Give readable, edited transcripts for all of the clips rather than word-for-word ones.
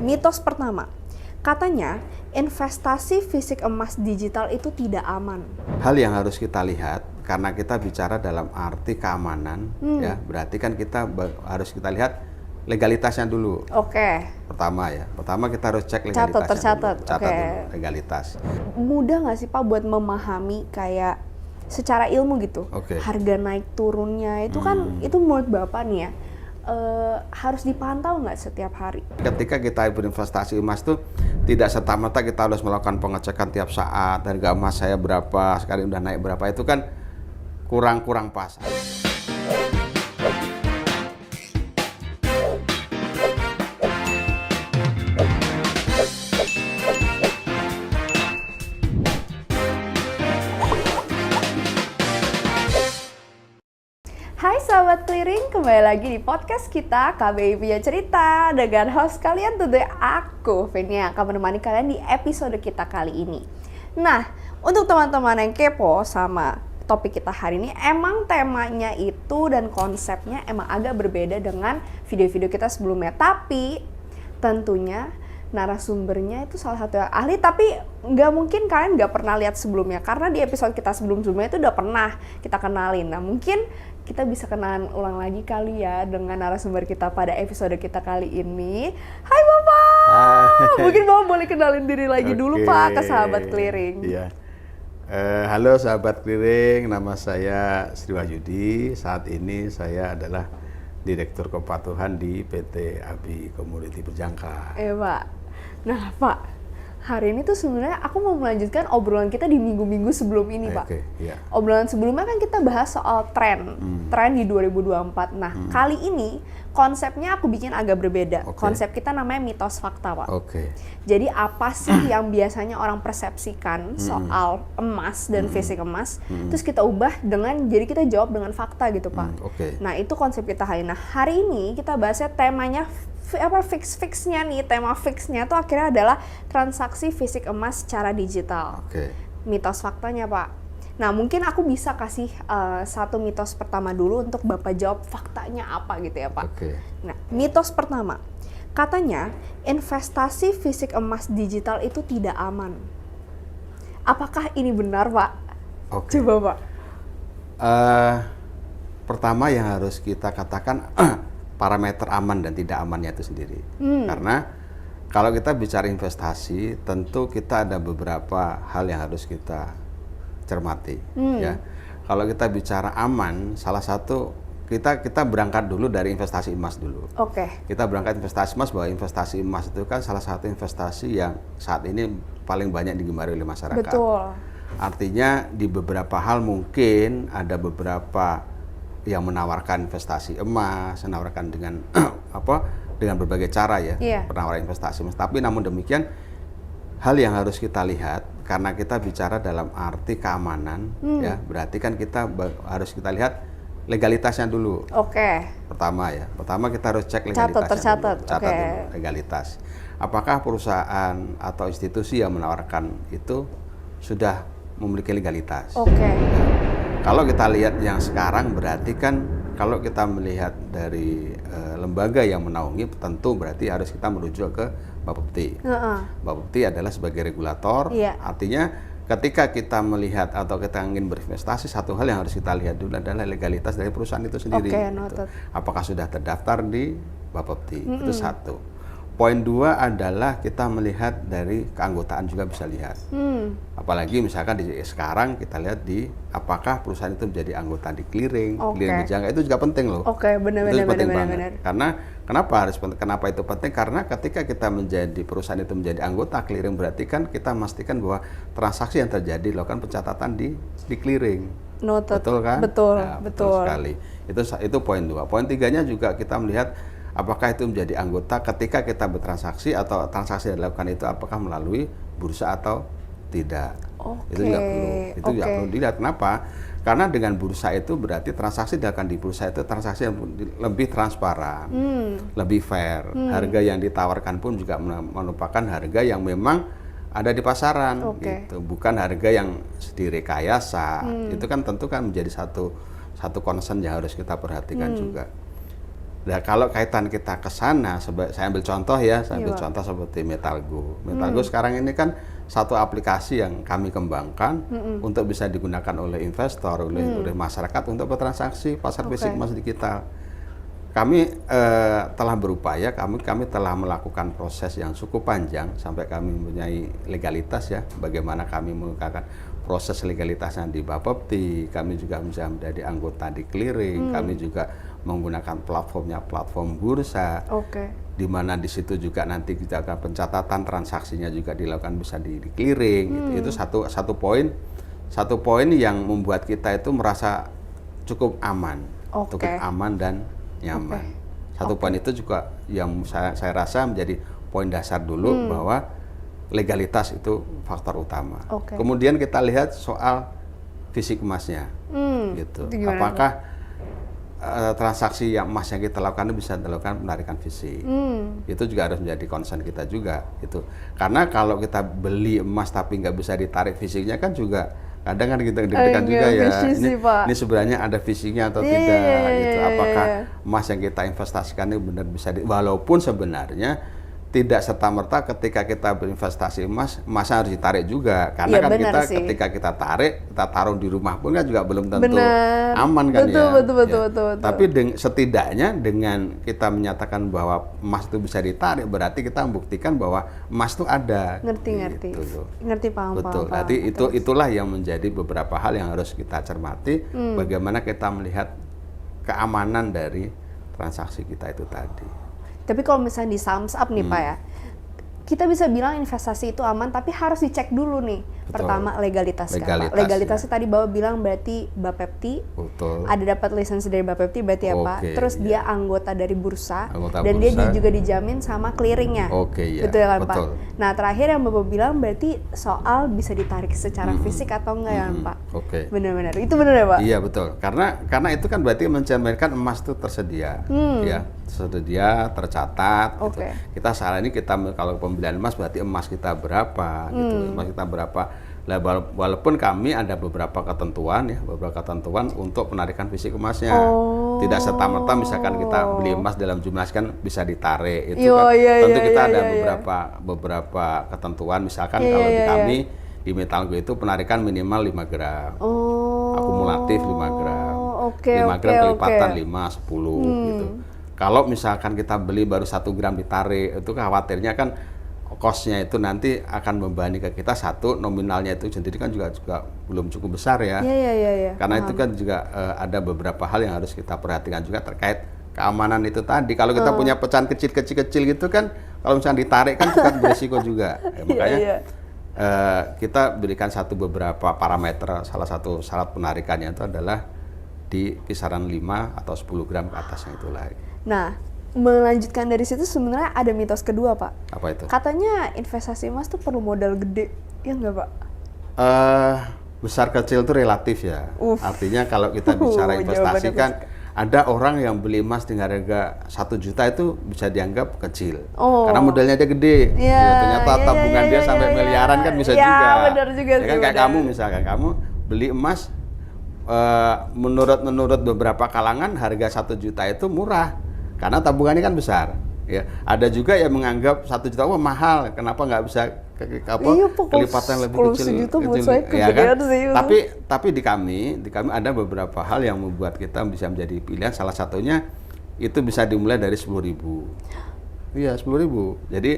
mitos pertama. Katanya investasi fisik emas digital itu tidak aman. Hal yang harus kita lihat, karena kita bicara dalam arti keamanan, ya, berarti kan kita harus kita lihat legalitasnya dulu. Oke. Pertama kita harus cek legalitasnya. Tercatat. Catat dulu legalitas. Mudah nggak sih Pak buat memahami kayak secara ilmu gitu, harga naik turunnya itu kan itu menurut Bapak nih ya, harus dipantau nggak setiap hari? Ketika kita berinvestasi emas tuh tidak serta-merta kita harus melakukan pengecekan tiap saat, harga emas saya berapa, sekarang udah naik berapa, itu kan kurang pas. Hai Sahabat Clearing, kembali lagi di podcast kita KBI Punya Cerita dengan host kalian tentunya aku, Vini, yang akan menemani kalian di episode kita kali ini. Nah, untuk teman-teman yang kepo sama topik kita hari ini, emang temanya itu dan konsepnya emang agak berbeda dengan video-video kita sebelumnya. Tapi tentunya narasumbernya itu salah satu yang ahli, tapi nggak mungkin kalian nggak pernah lihat sebelumnya, karena di episode kita sebelum-sebelumnya itu udah pernah kita kenalin. Nah, mungkin kita bisa kenalan ulang lagi kali ya dengan narasumber kita pada episode kita kali ini. Hai Bapak! Hai. Mungkin Bapak boleh kenalin diri lagi dulu Pak ke Sahabat Clearing. Iya. Halo Sahabat Clearing, nama saya Sri Wahyudi. Saat ini saya adalah Direktur Kepatuhan di PT ABI Community Berjangka. Pak. Nah Pak, hari ini tuh sebenarnya aku mau melanjutkan obrolan kita di minggu-minggu sebelum ini, Pak. Iya. Obrolan sebelumnya kan kita bahas soal tren di 2024. Nah, kali ini konsepnya aku bikin agak berbeda. Konsep kita namanya mitos fakta, Pak. Jadi apa sih yang biasanya orang persepsikan soal emas dan fisik emas, terus kita ubah jadi kita jawab dengan fakta gitu, Pak. Nah, itu konsep kita hari ini. Nah, hari ini kita bahasnya temanya fix-fixnya nih, tema fixnya tuh akhirnya adalah transaksi fisik emas secara digital. Mitos faktanya Pak. Nah mungkin aku bisa kasih satu mitos pertama dulu untuk Bapak jawab faktanya apa gitu ya Pak. Nah mitos pertama, katanya investasi fisik emas digital itu tidak aman. Apakah ini benar Pak? Coba Pak. Pertama yang harus kita katakan parameter aman dan tidak amannya itu sendiri. Karena kalau kita bicara investasi, tentu kita ada beberapa hal yang harus kita cermati. Ya, kalau kita bicara aman, salah satu kita berangkat dulu dari investasi emas dulu. Kita berangkat investasi emas, bahwa investasi emas itu kan salah satu investasi yang saat ini paling banyak digemari oleh masyarakat. Betul. Artinya di beberapa hal mungkin ada beberapa yang menawarkan investasi emas, menawarkan dengan dengan berbagai cara ya, penawaran investasi emas. Tapi namun demikian, hal yang harus kita lihat, karena kita bicara dalam arti keamanan, ya, berarti kan kita harus kita lihat legalitasnya dulu. Pertama kita harus cek legalitasnya dulu. Catat dulu legalitas. Apakah perusahaan atau institusi yang menawarkan itu sudah memiliki legalitas? Kalau kita lihat yang sekarang, berarti kan kalau kita melihat dari lembaga yang menaungi, tentu berarti harus kita merujuk ke Bapepti. Bapepti adalah sebagai regulator, artinya ketika kita melihat atau kita ingin berinvestasi, satu hal yang harus kita lihat dulu adalah legalitas dari perusahaan itu sendiri. Gitu. Apakah sudah terdaftar di Bapepti, itu satu. Poin dua adalah kita melihat dari keanggotaan juga bisa lihat. Apalagi misalkan sekarang kita lihat apakah perusahaan itu menjadi anggota di clearing, clearing berjangka, itu juga penting loh. Benar. Karena kenapa itu penting? Karena ketika kita menjadi perusahaan itu menjadi anggota clearing, berarti kan kita memastikan bahwa transaksi yang terjadi dilakukan pencatatan di clearing. Betul kan? Betul sekali. Itu poin dua. Poin tiganya juga kita melihat apakah itu menjadi anggota ketika kita bertransaksi, atau transaksi yang dilakukan itu apakah melalui bursa atau tidak. Itu juga perlu dilihat. Kenapa? Karena dengan bursa itu berarti transaksi dilakukan di bursa itu transaksi yang lebih transparan, lebih fair. Harga yang ditawarkan pun juga merupakan harga yang memang ada di pasaran, gitu. Bukan harga yang direkayasa. Itu kan tentu kan menjadi satu concern yang harus kita perhatikan juga. Nah, kalau kaitan kita ke sana, saya ambil contoh ya, contoh seperti Metalgo. Metalgo sekarang ini kan satu aplikasi yang kami kembangkan untuk bisa digunakan oleh investor, oleh masyarakat untuk bertransaksi pasar fisik emas digital. Kami telah berupaya, kami telah melakukan proses yang cukup panjang sampai kami mempunyai legalitas ya, bagaimana kami menggunakan proses legalitasnya di Bapepti, kami juga bisa menjadi anggota di clearing, kami juga menggunakan platform bursa, di mana di situ juga nanti kita akan pencatatan transaksinya juga dilakukan bisa di clearing. Itu satu poin yang membuat kita itu merasa cukup aman, cukup aman dan nyaman. Satu poin itu juga yang saya rasa menjadi poin dasar dulu bahwa legalitas itu faktor utama. Kemudian kita lihat soal fisik emasnya, gitu. Apakah transaksi yang emas yang kita lakukan itu bisa dilakukan penarikan fisik? Itu juga harus menjadi concern kita juga, gitu. Karena kalau kita beli emas tapi nggak bisa ditarik fisiknya kan juga kadang kan kita deg-degan juga ya. Ini sebenarnya ada fisiknya atau tidak? Gitu. Apakah emas yang kita investasikan ini benar bisa walaupun sebenarnya tidak serta-merta ketika kita berinvestasi emasnya harus ditarik juga. Karena kan kita ketika kita taruh di rumah pun kan juga belum tentu aman kan betul. Tapi setidaknya dengan kita menyatakan bahwa emas itu bisa ditarik, berarti kita membuktikan bahwa emas itu ada. Ngerti, paham. Betul. Berarti itulah yang menjadi beberapa hal yang harus kita cermati, bagaimana kita melihat keamanan dari transaksi kita itu tadi. Tapi kalau misalnya di sums up nih Pak ya, kita bisa bilang investasi itu aman, tapi harus dicek dulu nih. Pertama legalitasnya. Legalitasnya tadi Bapak bilang berarti Bapepti, ada dapat lisensi dari Bapepti berarti apa? Terus dia anggota dari bursa, dan dia juga dijamin sama clearingnya. Betul ya kan Pak? Nah terakhir yang Bapak bilang berarti soal bisa ditarik secara fisik atau enggak ya Pak? Benar-benar, itu benar ya Pak? Iya betul, karena itu kan berarti mencerminkan emas itu tersedia, ya tersedia, tercatat. Gitu. Kita saat ini kalau pembelian emas berarti emas kita berapa, gitu, emas kita berapa. Nah, walaupun kami ada beberapa ketentuan untuk penarikan fisik emasnya. Tidak serta-merta misalkan kita beli emas dalam jumlah sekian bisa ditarik. Itu tentu kita ada beberapa ketentuan, misalkan kalau di kami di Metalgo itu penarikan minimal 5 gram. Akumulatif 5 gram. 5 gram kelipatan 5, 10 gitu. Kalau misalkan kita beli baru 1 gram ditarik, itu khawatirnya kan cost-nya itu nanti akan membebani ke kita, satu nominalnya itu sendiri kan juga belum cukup besar ya. Karena itu kan juga ada beberapa hal yang harus kita perhatikan juga terkait keamanan itu tadi. Kalau kita punya pecahan kecil gitu kan, kalau misalnya ditarik kan juga berisiko juga. Makanya kita berikan beberapa parameter. Salah satu syarat penarikannya itu adalah di kisaran 5 atau 10 gram ke atasnya itu lagi. Nah, melanjutkan dari situ sebenarnya ada mitos kedua Pak. Apa itu? Katanya investasi emas tuh perlu modal gede, ya nggak Pak? Besar kecil itu relatif ya. Artinya kalau kita bicara investasi kan ada orang yang beli emas dengan harga 1 juta itu bisa dianggap kecil. Karena modalnya dia gede. Ternyata tabungan dia sampai miliaran kan bisa juga. Benar juga ya kan kayak kamu misalkan kamu beli emas menurut beberapa kalangan harga 1 juta itu murah. Karena tabungannya kan besar, ya. Ada juga yang menganggap 1 juta mahal, kenapa nggak bisa kelipatan lebih kecil? Ya kan? Tapi di kami ada beberapa hal yang membuat kita bisa menjadi pilihan. Salah satunya itu bisa dimulai dari 10.000. Iya 10.000. Jadi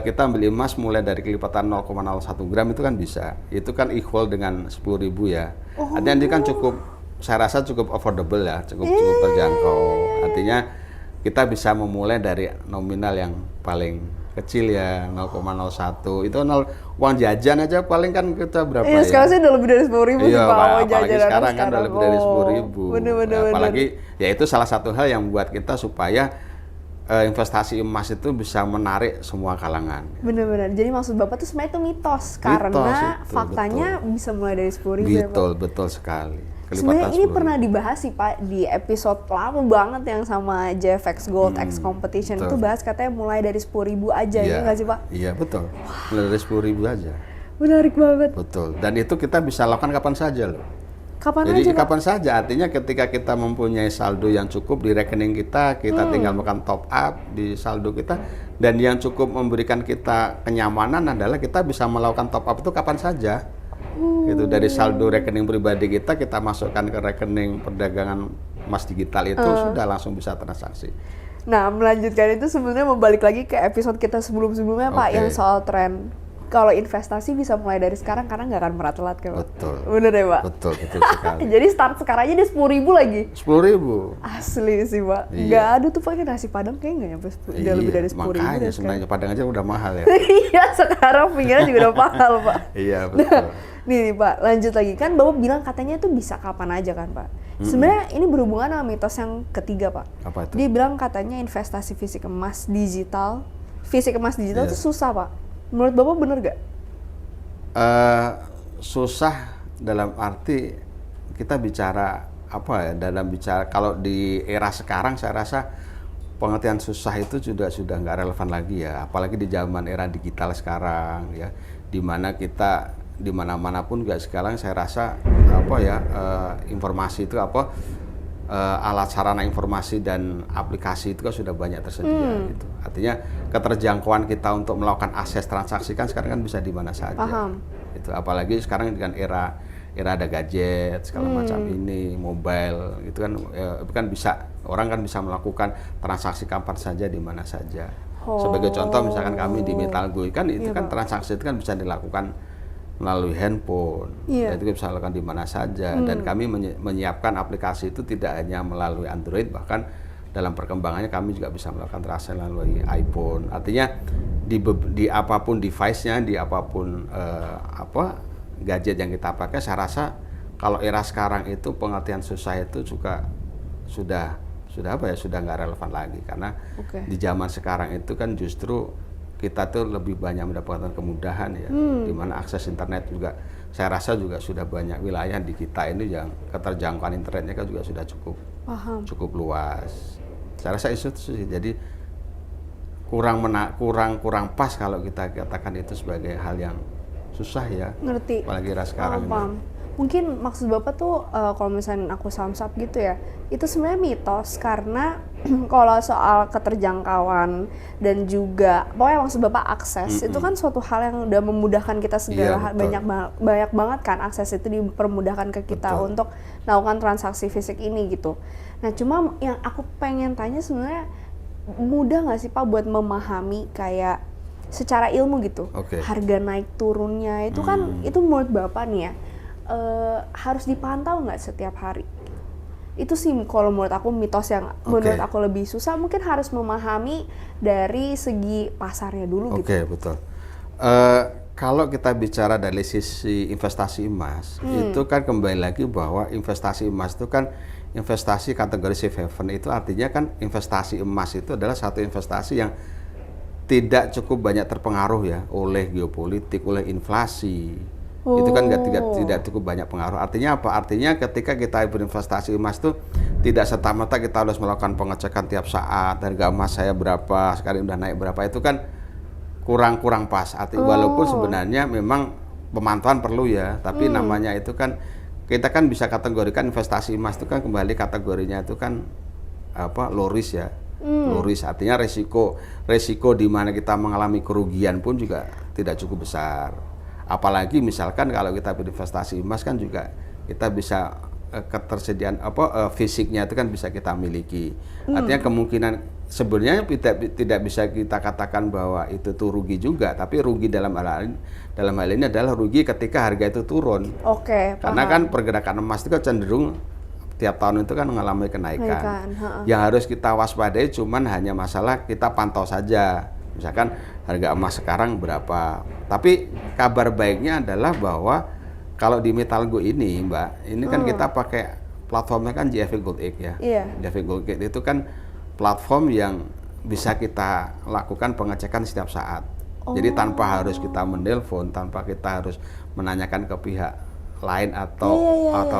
kita beli emas mulai dari kelipatan 0,01 gram itu kan bisa. Itu kan equal dengan 10.000 ya. Artinya ini kan saya rasa cukup affordable ya, cukup terjangkau. Artinya kita bisa memulai dari nominal yang paling kecil ya, 0,01. Itu uang jajan aja paling kan kita berapa ya? Sekarang sih udah lebih dari 10.000 sih Pak. Apalagi sekarang kan udah lebih dari 10.000. Apalagi ya itu salah satu hal yang membuat kita supaya investasi emas itu bisa menarik semua kalangan. Benar-benar. Jadi maksud Bapak tuh sebenarnya itu mitos. Karena faktanya bisa mulai dari 10.000 ya Pak? Betul sekali. Sebenarnya ini pernah dibahas sih Pak di episode lama banget yang sama JFX Gold X Competition. Itu bahas katanya mulai dari 10.000 aja, ya nggak sih Pak? Iya betul, mulai dari 10.000 aja. Menarik banget. Betul, dan itu kita bisa lakukan kapan saja loh. Jadi kapan saja, artinya ketika kita mempunyai saldo yang cukup di rekening kita tinggal melakukan top up di saldo kita, dan yang cukup memberikan kita kenyamanan adalah kita bisa melakukan top up itu kapan saja. Itu dari saldo rekening pribadi kita masukkan ke rekening perdagangan emas digital itu sudah langsung bisa transaksi. Nah, melanjutkan itu sebenarnya membalik lagi ke episode kita sebelum-sebelumnya Pak, yang soal tren. Kalau investasi bisa mulai dari sekarang karena nggak akan pernah telat kan Pak? Betul. Bener ya Pak? Betul sekali. Jadi start sekarang aja dia 10.000 lagi. 10.000. Asli sih Pak. Nggak ada tuh pakai nasi Padang kayaknya nggak nyampe udah lebih dari 10.000. Makanya sebenarnya Padang aja udah mahal ya. Iya, sekarang pinggirnya juga udah mahal Pak. Iya betul. Nih Pak, lanjut lagi. Kan Bapak bilang katanya itu bisa kapan aja kan Pak? Sebenarnya ini berhubungan sama mitos yang ketiga Pak. Apa itu? Dia bilang katanya investasi fisik emas digital itu susah Pak. Menurut Bapak bener gak? Susah dalam arti kita bicara apa ya, kalau di era sekarang saya rasa pengertian susah itu sudah nggak relevan lagi ya, apalagi di zaman era digital sekarang ya, di mana kita di mana-mana pun juga sekarang saya rasa informasi itu alat sarana informasi dan aplikasi itu kan sudah banyak tersedia gitu. Artinya keterjangkauan kita untuk melakukan akses transaksi kan sekarang kan bisa di mana saja. Paham. Itu apalagi sekarang dengan era ada gadget segala macam ini, mobile itu kan bisa, orang kan bisa melakukan transaksi kapan saja di mana saja. Sebagai contoh misalkan kami di Metalgo kan itu kan transaksi itu kan bisa dilakukan melalui handphone, itu bisa dilakukan di mana saja, dan kami menyiapkan aplikasi itu tidak hanya melalui Android, bahkan dalam perkembangannya kami juga bisa melakukan transaksi melalui iPhone. Artinya di apapun device-nya, di apapun gadget yang kita pakai, saya rasa kalau era sekarang itu pengertian susah itu juga sudah nggak relevan lagi, karena di zaman sekarang itu kan justru kita tuh lebih banyak mendapatkan kemudahan ya, di mana akses internet juga saya rasa juga sudah banyak wilayah di kita ini yang keterjangkauan internetnya kan juga sudah cukup luas. Saya rasa itu sih, jadi kurang pas kalau kita katakan itu sebagai hal yang susah ya. Ngerti. Apalagi era sekarang ini. Mungkin maksud Bapak tuh kalau misalnya aku samsap gitu ya, itu sebenarnya mitos karena kalau soal keterjangkauan dan juga pokoknya maksud Bapak akses itu kan suatu hal yang udah memudahkan kita segala banyak banget kan, akses itu dipermudahkan ke kita untuk melakukan transaksi fisik ini gitu. Nah cuma yang aku pengen tanya sebenarnya, mudah nggak sih Pak buat memahami kayak secara ilmu gitu harga naik turunnya itu kan itu menurut Bapak nih ya harus dipantau nggak setiap hari? Itu sih kalau menurut aku mitos yang menurut aku lebih susah, mungkin harus memahami dari segi pasarnya dulu gitu. Betul. Kalau kita bicara dari sisi investasi emas, itu kan kembali lagi bahwa investasi emas itu kan investasi kategori safe haven, itu artinya kan investasi emas itu adalah satu investasi yang tidak cukup banyak terpengaruh ya oleh geopolitik, oleh inflasi. Itu kan tidak cukup banyak pengaruh. Artinya apa? Artinya ketika kita berinvestasi emas itu tidak serta-merta kita harus melakukan pengecekan tiap saat, harga emas saya berapa, sekarang udah naik berapa, itu kan kurang pas. Walaupun sebenarnya memang pemantauan perlu ya, tapi namanya itu kan kita kan bisa kategorikan investasi emas itu kan kembali kategorinya itu kan low risk ya. Low risk artinya resiko di mana kita mengalami kerugian pun juga tidak cukup besar. Apalagi misalkan kalau kita berinvestasi emas kan juga kita bisa ketersediaan fisiknya itu kan bisa kita miliki. Artinya kemungkinan sebenarnya tidak bisa kita katakan bahwa itu tuh rugi juga, tapi rugi dalam hal ini adalah rugi ketika harga itu turun. Karena kan pergerakan emas itu kan cenderung tiap tahun itu kan mengalami kenaikan. Yang harus kita waspadai cuman hanya masalah kita pantau saja. Misalkan harga emas sekarang berapa. Tapi kabar baiknya adalah bahwa kalau di Metalgo ini Mbak, ini kan kita pakai platformnya kan JFE Gold X ya. JFE Gold X itu kan platform yang bisa kita lakukan pengecekan setiap saat. Jadi tanpa harus kita menelpon, tanpa kita harus menanyakan ke pihak lain atau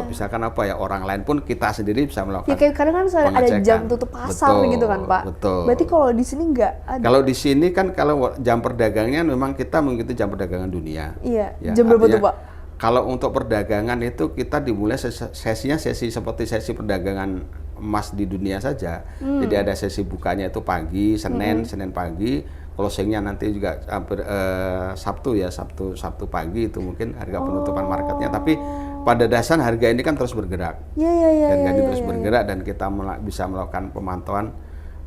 misalkan orang lain pun kita sendiri bisa melakukan. Kayak kadang kan ada jam tutup pasar gitu kan Pak. Betul. Berarti kalau di sini nggak ada. Kalau di sini kan kalau jam perdagangnya memang kita mengikuti jam perdagangan dunia. Jam berapa tuh Pak? Kalau untuk perdagangan itu kita dimulai sesinya sesi seperti sesi perdagangan emas di dunia saja. Jadi ada sesi bukanya itu pagi, Senin pagi, closingnya nanti juga hampir Sabtu ya, Sabtu pagi itu mungkin harga penutupan marketnya. Tapi pada dasarnya harga ini kan terus bergerak. Harga ini terus bergerak dan kita bisa melakukan pemantauan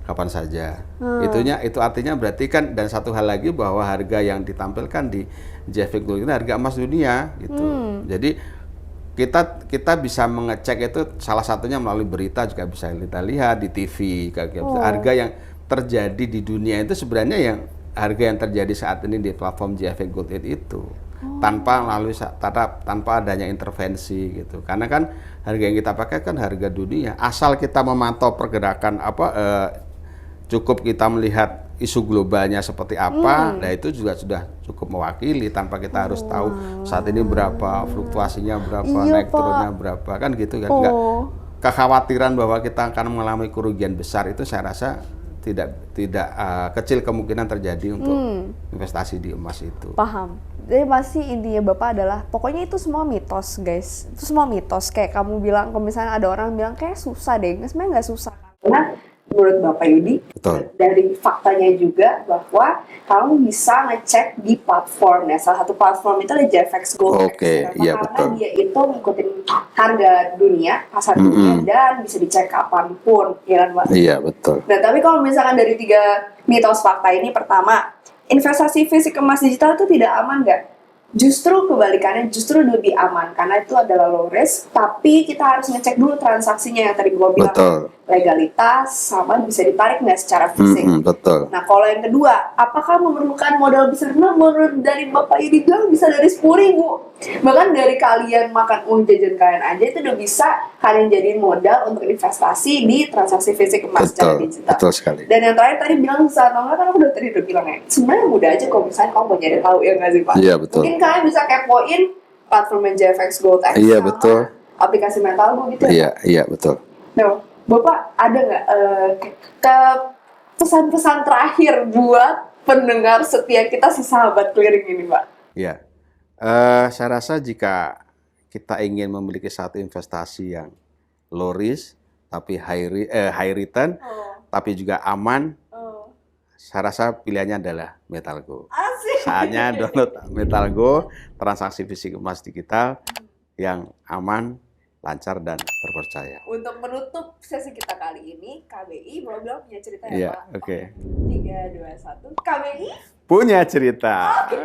kapan saja. Itu artinya berarti kan, dan satu hal lagi bahwa harga yang ditampilkan di JFK Gold itu harga emas dunia gitu. Jadi kita bisa mengecek itu salah satunya melalui berita, juga bisa kita lihat di TV harga yang terjadi di dunia itu sebenarnya yang harga yang terjadi saat ini di platform JFK Gold itu. Tanpa adanya intervensi gitu. Karena kan harga yang kita pakai kan harga dunia. Asal kita memantau pergerakan cukup kita melihat isu globalnya seperti apa, nah itu juga sudah cukup mewakili tanpa kita harus tahu saat ini berapa, fluktuasinya berapa, naik turunnya berapa, kan gitu kan. Enggak, kekhawatiran bahwa kita akan mengalami kerugian besar itu saya rasa tidak kecil kemungkinan terjadi untuk investasi di emas itu. Paham. Jadi pasti intinya Bapak adalah pokoknya itu semua mitos, guys. Itu semua mitos. Kayak kamu bilang, kalau misalnya ada orang bilang kayak susah deh, sebenarnya nggak susah. Karena menurut Bapak Yudi, dari faktanya juga bahwa kamu bisa ngecek di platform ya. Salah satu platform itu ada JFX Gold. Iya, karena dia itu ngikutin harga dunia, pasar dunia, dan bisa dicek kapanpun, ya kan Pak? Iya, betul. Nah, tapi kalau misalkan dari 3 mitos fakta ini, pertama, investasi fisik emas digital itu tidak aman nggak? Justru kebalikannya, justru lebih aman karena itu adalah low risk, tapi kita harus ngecek dulu transaksinya yang tadi gue bilang, legalitas sama bisa ditarik nggak secara fisik. Betul. Nah, kalau yang kedua, apakah memerlukan modal besar? Nah, menurut dari Bapak Yudi bilang bisa dari 10.000. Bahkan dari kalian makan uang jajan kalian aja itu udah bisa kalian jadiin modal untuk investasi di transaksi fisik emas secara digital. Betul sekali. Dan yang terakhir tadi bilang susah atau enggak, kan aku udah bilang ya, sebenarnya mudah aja kalau misalnya kamu mau nyari tahu, ya nggak sih Pak? Iya, betul. Mungkin kalian bisa kepoin platform JFX Gold X, iya, betul. aplikasi Mentalgo gitu ya. Iya, betul. Nah, Bapak ada nggak ke pesan-pesan terakhir buat pendengar setia kita sesahabat clearing ini, Pak? Iya. Saya rasa jika kita ingin memiliki satu investasi yang low risk tapi high return, tapi juga aman, saya rasa pilihannya adalah Mentalgo. Saatnya download Mentalgo, transaksi fisik emas digital yang aman, lancar, dan terpercaya. Untuk menutup sesi kita kali ini, KBI boleh bilang punya cerita ya, Iya, Pak? oke. 3, 2, 1, KBI punya cerita. Oke.